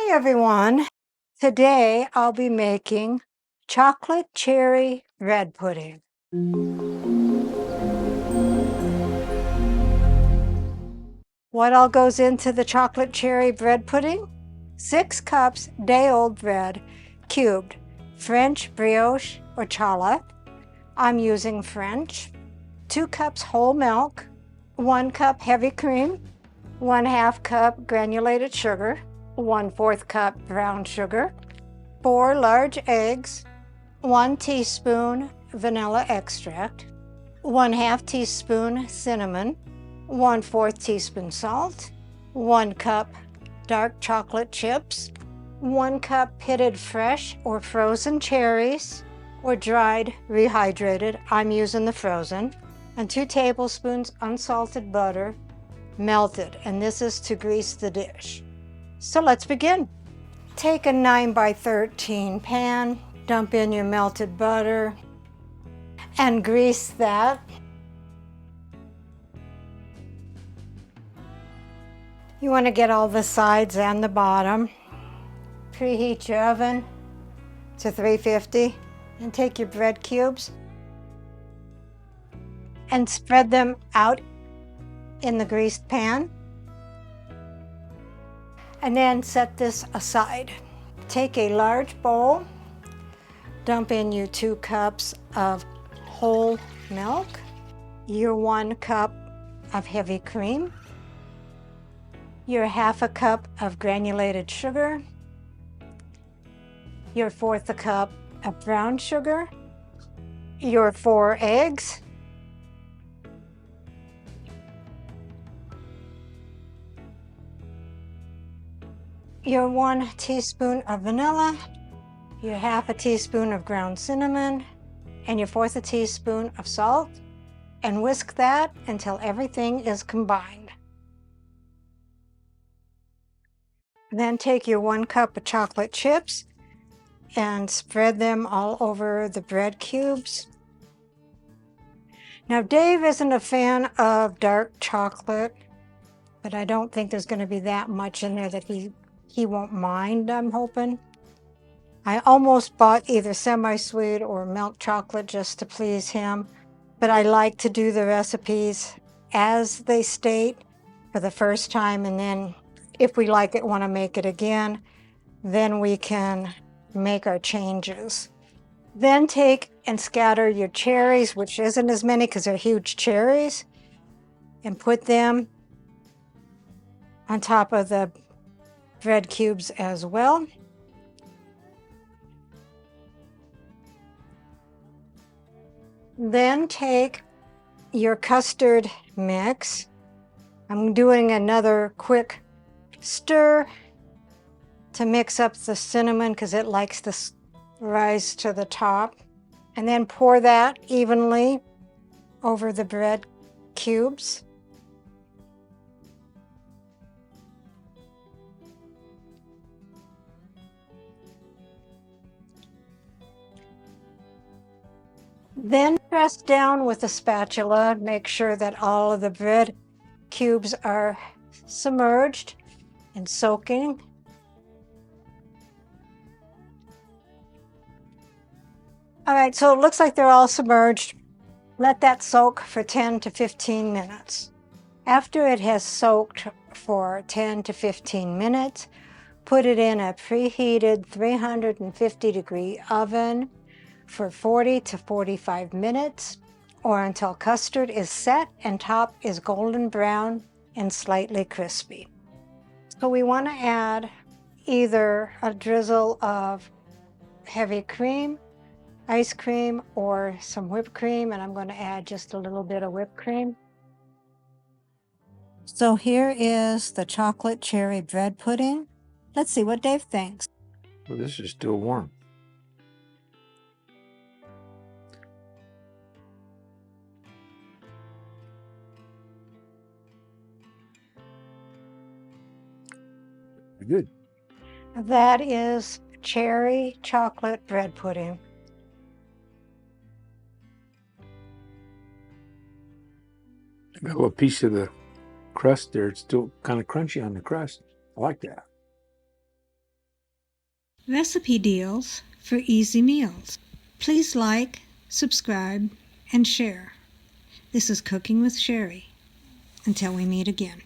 Hi everyone. Today I'll be making chocolate cherry bread pudding. What all goes into the chocolate cherry bread pudding? 6 cups day-old bread, cubed, French brioche or challah. I'm using French. 2 cups whole milk, 1 cup heavy cream, 1/2 cup granulated sugar, 1/4 cup brown sugar, 4 large eggs, 1 teaspoon vanilla extract, 1/2 teaspoon cinnamon, 1/4 teaspoon salt, 1 cup dark chocolate chips, 1 cup pitted fresh or frozen cherries, or dried rehydrated, I'm using the frozen, and 2 tablespoons unsalted butter, melted, and this is to grease the dish. So let's begin. Take a 9x13 pan, dump in your melted butter, and grease that. You want to get all the sides and the bottom. Preheat your oven to 350 and take your bread cubes and spread them out in the greased pan. And then set this aside. Take a large bowl, dump in your 2 cups of whole milk, your 1 cup of heavy cream, your 1/2 cup of granulated sugar, your 1/4 cup of brown sugar, your 4 eggs, your 1 teaspoon of vanilla, your 1/2 teaspoon of ground cinnamon, and your 1/4 teaspoon of salt, and whisk that until everything is combined. Then take your 1 cup of chocolate chips and spread them all over the bread cubes. Now, Dave isn't a fan of dark chocolate, but I don't think there's going to be that much in there that he won't mind, I'm hoping. I almost bought either semi-sweet or milk chocolate just to please him, but I like to do the recipes as they state for the first time, and then if we like it, want to make it again, then we can make our changes. Then take and scatter your cherries, which isn't as many because they're huge cherries, and put them on top of the bread cubes as well. Then take your custard mix. I'm doing another quick stir to mix up the cinnamon because it likes to rise to the top. And then pour that evenly over the bread cubes. Then press down with a spatula, make sure that all of the bread cubes are submerged and soaking. All right, so it looks like they're all submerged. Let that soak for 10 to 15 minutes. After it has soaked for 10 to 15 minutes, put it in a preheated 350-degree oven for 40 to 45 minutes, or until custard is set and top is golden brown and slightly crispy. So we want to add either a drizzle of heavy cream, ice cream, or some whipped cream, and I'm going to add just a little bit of whipped cream. So here is the chocolate cherry bread pudding. Let's see what Dave thinks. Well, this is still warm. Good. That is cherry chocolate bread pudding. I got a little piece of the crust there. It's still kind of crunchy on the crust. I like that. Recipe deals for easy meals. Please like, subscribe, and share. This is Cooking with Sherry. Until we meet again.